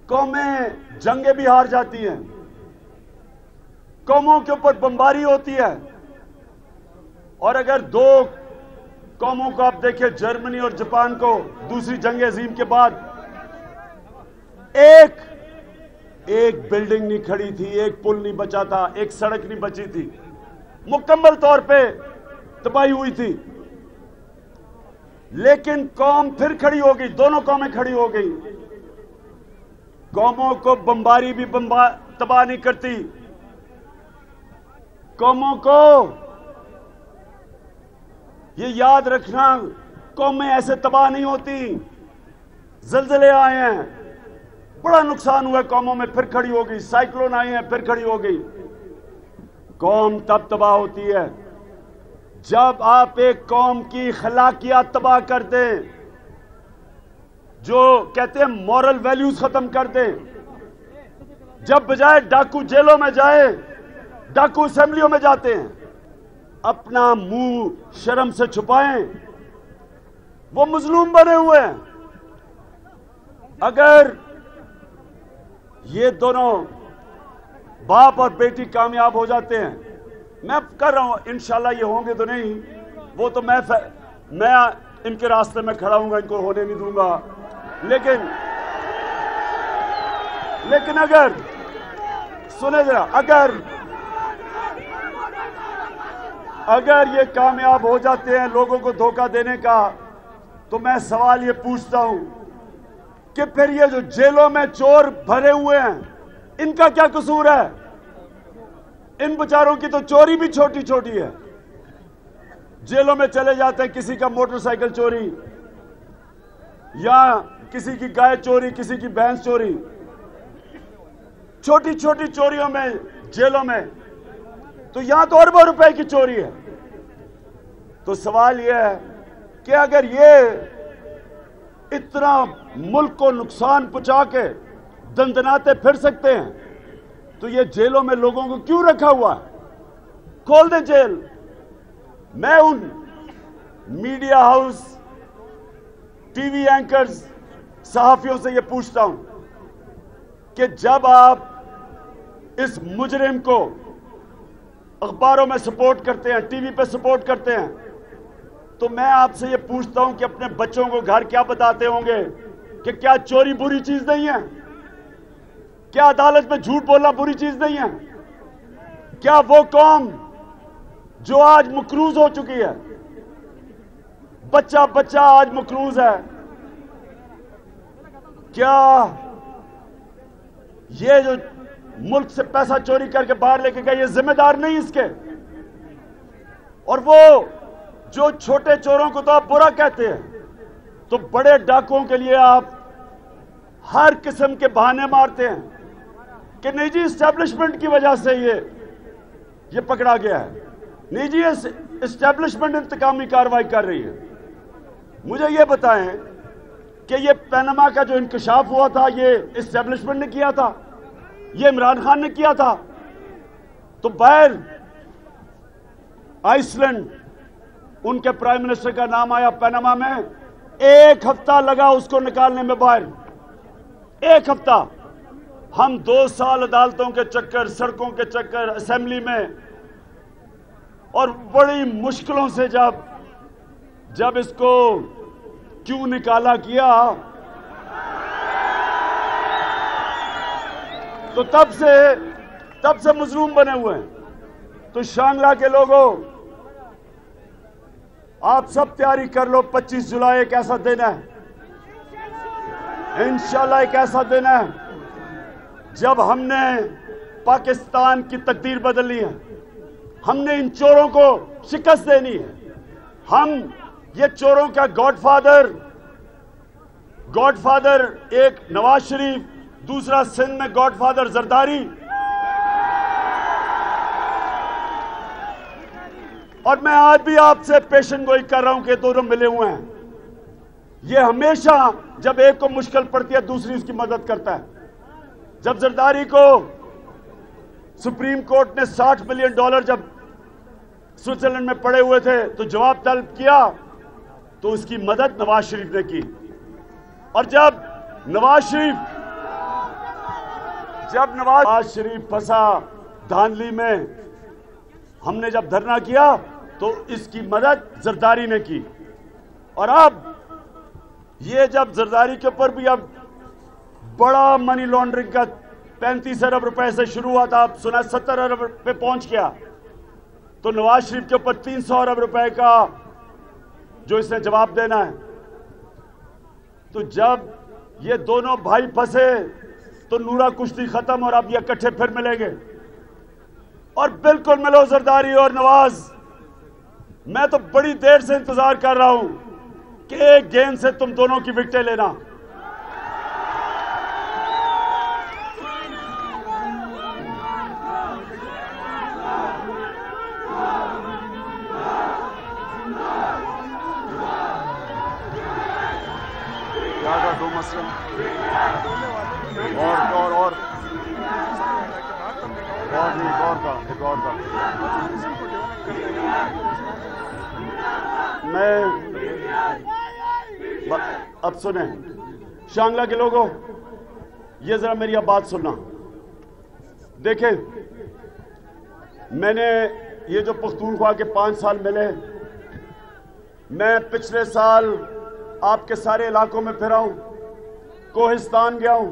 कौमें जंगें भी हार जाती हैं, कौमों के ऊपर बमबारी होती है। और अगर दो कौमों को आप देखें, जर्मनी और जापान को, दूसरी जंग अजीम के बाद एक बिल्डिंग नहीं खड़ी थी, एक पुल नहीं बचा था, एक सड़क नहीं बची थी, मुकम्मल तौर पे तबाही हुई थी। लेकिन कौम फिर खड़ी हो गई, दोनों कौमें खड़ी हो गई। कौमों को बमबारी भी तबाह नहीं करती, कौमों को ये याद रखना, कौमें ऐसे तबाह नहीं होती। जलजले आए हैं, बड़ा नुकसान हुआ कौमों में, फिर खड़ी हो गई। साइक्लोन आए हैं, फिर खड़ी हो गई। कौम तब तबाह होती है जब आप एक कौम की खलाकियात तबाह कर दें, जो कहते हैं मॉरल वैल्यूज खत्म कर दें। जब बजाय डाकू जेलों में जाए, डाकू असेंबलियों में जाते हैं, अपना मुंह शर्म से छुपाएं। वो मजलूम बने हुए हैं। अगर ये दोनों बाप और बेटी कामयाब हो जाते हैं, मैं कर रहा हूं, इंशाल्लाह ये होंगे तो नहीं, वो तो मैं इनके रास्ते में खड़ा हूंगा, इनको होने नहीं दूंगा। लेकिन अगर सुने जरा, अगर ये कामयाब हो जाते हैं लोगों को धोखा देने का, तो मैं सवाल ये पूछता हूं कि फिर ये जो जेलों में चोर भरे हुए हैं, इनका क्या कसूर है? इन बेचारों की तो चोरी भी छोटी छोटी है। जेलों में चले जाते हैं, किसी का मोटरसाइकिल चोरी, या किसी की गाय चोरी, किसी की भैंस चोरी, छोटी छोटी चोरियों में जेलों में, तो यहां तो अरबों रुपए की चोरी है। तो सवाल यह है कि अगर ये इतना मुल्क को नुकसान पहुंचा के दंदनाते फिर सकते हैं, तो ये जेलों में लोगों को क्यों रखा हुआ है? खोल दे जेल। मैं उन मीडिया हाउस, टीवी एंकर्स, सहाफियों से ये पूछता हूं कि जब आप इस मुजरिम को अखबारों में सपोर्ट करते हैं, टीवी पे सपोर्ट करते हैं, तो मैं आपसे ये पूछता हूं कि अपने बच्चों को घर क्या बताते होंगे कि क्या चोरी बुरी चीज नहीं है? क्या अदालत में झूठ बोलना बुरी चीज नहीं है? क्या वो कौम जो आज मकरूज हो चुकी है, बच्चा बच्चा आज मकरूज है, क्या ये जो मुल्क से पैसा चोरी करके बाहर लेके गए, ये जिम्मेदार नहीं इसके? और वो जो छोटे चोरों को तो आप बुरा कहते हैं, तो बड़े डाकुओं के लिए आप हर किस्म के बहाने मारते हैं कि निजी एस्टेब्लिशमेंट की वजह से ये पकड़ा गया है, निजी एस्टेब्लिशमेंट इंतकामी कार्रवाई कर रही है। मुझे ये बताएं कि ये पनामा का जो इंकशाफ हुआ था, ये एस्टेब्लिशमेंट ने किया था, ये इमरान खान ने किया था? तो बाहर आइसलैंड, उनके प्राइम मिनिस्टर का नाम आया पनामा में, 1 हफ्ता लगा उसको निकालने में बाहर, 1 हफ्ता। हम 2 साल अदालतों के चक्कर, सड़कों के चक्कर, असेंबली में, और बड़ी मुश्किलों से जब इसको क्यों निकाला किया, तो तब से मजलूम बने हुए हैं। तो शांगला के लोगों, आप सब तैयारी कर लो, 25 जुलाई एक ऐसा दिन है, इंशाल्लाह एक ऐसा दिन है जब हमने पाकिस्तान की तकदीर बदलनी है। हमने इन चोरों को शिकस्त देनी है। हम ये चोरों का गॉडफादर एक नवाज शरीफ, दूसरा सिंध में गॉडफादर जरदारी, और मैं आज भी आपसे पेशन गोई कर रहा हूं कि दोनों मिले हुए हैं। ये हमेशा जब एक को मुश्किल पड़ती है, दूसरी उसकी मदद करता है। जब जरदारी को सुप्रीम कोर्ट ने $60 मिलियन जब स्विट्जरलैंड में पड़े हुए थे तो जवाब तलब किया, तो उसकी मदद नवाज शरीफ ने की। और जब नवाज शरीफ जब नवाज शरीफ फंसा धांधली में, हमने जब धरना किया तो इसकी मदद जरदारी ने की। और अब ये जब जरदारी के ऊपर भी अब बड़ा मनी लॉन्ड्रिंग का 35 अरब रुपए से शुरू हुआ था, अब सुना 70 अरब पे पहुंच गया, तो नवाज शरीफ के ऊपर 300 अरब रुपए का जो इसने जवाब देना है। तो जब ये दोनों भाई फंसे तो नूरा कुश्ती खत्म और अब ये इकट्ठे फिर मिलेंगे। और बिल्कुल मिलो जरदारी और नवाज। मैं तो बड़ी देर से इंतजार कर रहा हूं कि एक गेंद से तुम दोनों की विकेटें लेना। दो मसले और नहीं, एक और का मैं अब सुने शांगला के लोगों, ये जरा मेरी अब बात सुनना। देखें, मैंने ये जो पख्तूनख्वा के 5 साल मिले, मैं पिछले साल आपके सारे इलाकों में फिरा हूं, कोहिस्तान गया हूं,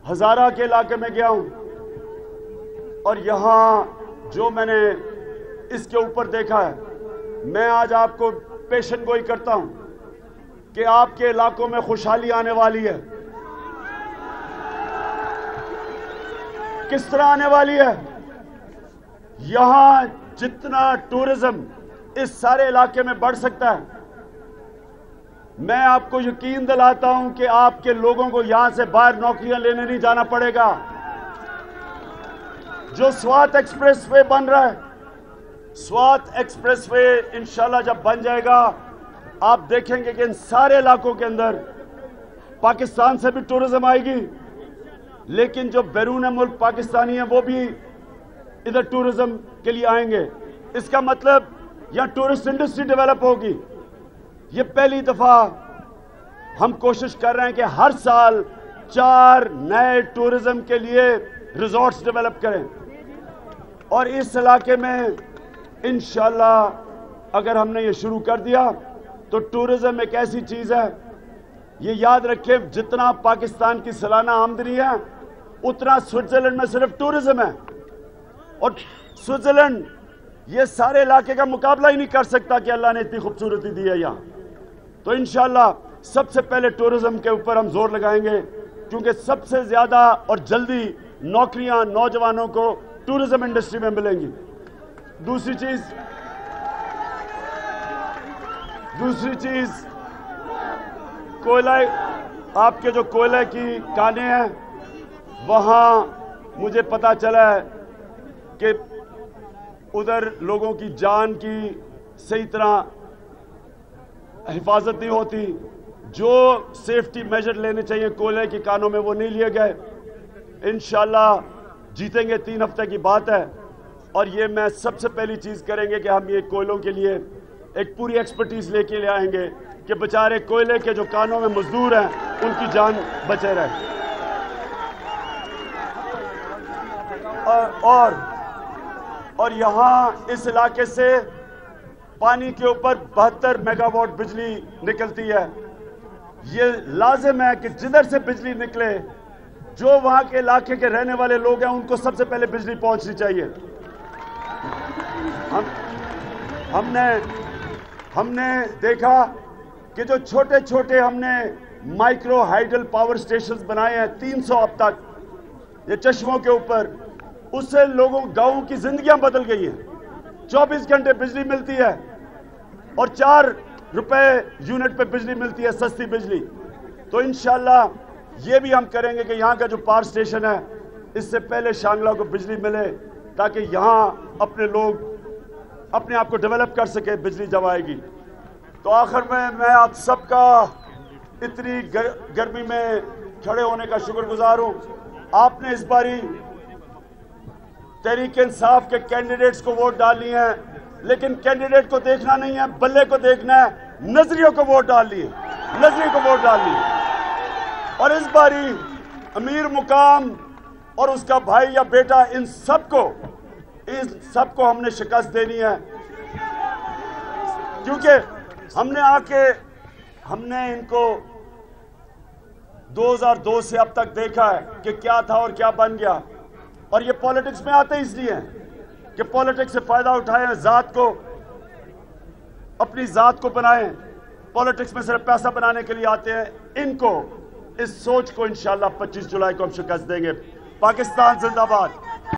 हजारा के इलाके में गया हूं, और यहां जो मैंने इसके ऊपर देखा है, मैं आज आपको पेशन गोई करता हूं कि आपके इलाकों में खुशहाली आने वाली है। किस तरह आने वाली है? यहां जितना टूरिज्म इस सारे इलाके में बढ़ सकता है, मैं आपको यकीन दिलाता हूं कि आपके लोगों को यहां से बाहर नौकरियां लेने नहीं जाना पड़ेगा। जो स्वात एक्सप्रेसवे बन रहा है, स्वात एक्सप्रेसवे इंशाल्लाह जब बन जाएगा, आप देखेंगे कि इन सारे इलाकों के अंदर पाकिस्तान से भी टूरिज्म आएगी, लेकिन जो बैरून मुल्क पाकिस्तानी हैं वो भी इधर टूरिज्म के लिए आएंगे। इसका मतलब यहां टूरिस्ट इंडस्ट्री डेवलप होगी। ये पहली दफा हम कोशिश कर रहे हैं कि हर साल 4 नए टूरिज्म के लिए रिजॉर्ट्स डेवलप करें, और इस इलाके में इंशाल्लाह अगर हमने ये शुरू कर दिया तो टूरिज्म एक ऐसी चीज है, ये याद रखें, जितना पाकिस्तान की सालाना आमदनी है उतना स्विट्जरलैंड में सिर्फ टूरिज्म है, और स्विट्जरलैंड ये सारे इलाके का मुकाबला ही नहीं कर सकता कि अल्लाह ने इतनी खूबसूरती दी है यहाँ। तो इंशाल्लाह सबसे पहले टूरिज्म के ऊपर हम जोर लगाएंगे, क्योंकि सबसे ज्यादा और जल्दी नौकरियां नौजवानों को टूरिज्म इंडस्ट्री में मिलेंगी। दूसरी चीज कोयला, आपके जो कोयले की कानें हैं, वहां मुझे पता चला है कि उधर लोगों की जान की सही तरह हिफाजत नहीं होती। जो सेफ्टी मेजर लेने चाहिए कोयले की कानों में वो नहीं लिए गए। इंशाल्लाह जीतेंगे, 3 हफ्ते की बात है, और ये मैं सबसे पहली चीज करेंगे कि हम ये कोयलों के लिए एक पूरी एक्सपर्टीज लेके ले आएंगे कि बेचारे कोयले के जो कानों में मजदूर हैं उनकी जान बचे रहे। और यहां इस इलाके से पानी के ऊपर 72 मेगावाट बिजली निकलती है। ये लाजिम है कि जिधर से बिजली निकले, जो वहां के इलाके के रहने वाले लोग हैं उनको सबसे पहले बिजली पहुंचनी चाहिए। हमने देखा कि जो छोटे छोटे हमने माइक्रो हाइडल पावर स्टेशंस बनाए हैं 300 अब तक, ये चश्मों के ऊपर, उससे लोगों गांवों की जिंदगियां बदल गई हैं। 24 घंटे बिजली मिलती है और 4 रुपए यूनिट पे बिजली मिलती है, सस्ती बिजली। तो इंशाल्लाह ये भी हम करेंगे कि यहाँ का जो पावर स्टेशन है, इससे पहले शांगला को बिजली मिले, ताकि यहाँ अपने लोग अपने आप को डेवलप कर सके बिजली जब आएगी। तो आखिर में मैं आप सबका इतनी गर्मी में खड़े होने का शुक्रगुजार हूँ। आपने इस बारी तहरीक इंसाफ के कैंडिडेट्स को वोट डालनी है, लेकिन कैंडिडेट को देखना नहीं है, बल्ले को देखना है, नजरियों को वोट डालनी है, नजरियों को वोट डालनी है। और इस बारी अमीर मुकाम और उसका भाई या बेटा, इन सबको हमने शिकस्त देनी है, क्योंकि हमने इनको 2002 से अब तक देखा है कि क्या था और क्या बन गया। और ये पॉलिटिक्स में आते इसलिए हैं कि पॉलिटिक्स से फायदा उठाएं, अपनी जात को बनाएं, पॉलिटिक्स में सिर्फ पैसा बनाने के लिए आते हैं। इनको, इस सोच को इंशाल्लाह 25 जुलाई को हम शिकस्त देंगे। पाकिस्तान जिंदाबाद।